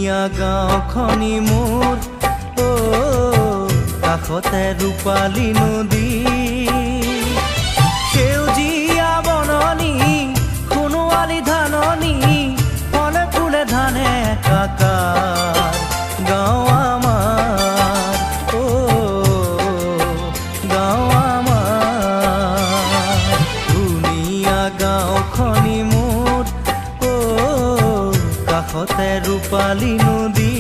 ধুনীয়া গাঁওখনি মোৰ কাষতে ৰূপালী নদী সেউজীয়া বননি সোণোৱালী ধাননি ফলে ফুলে ধানে একাকাৰ গাঁও আমাৰ গাঁও আমাৰ ধুনীয়া গাঁওখনি মোৰ কাষতে ৰূপালী নদী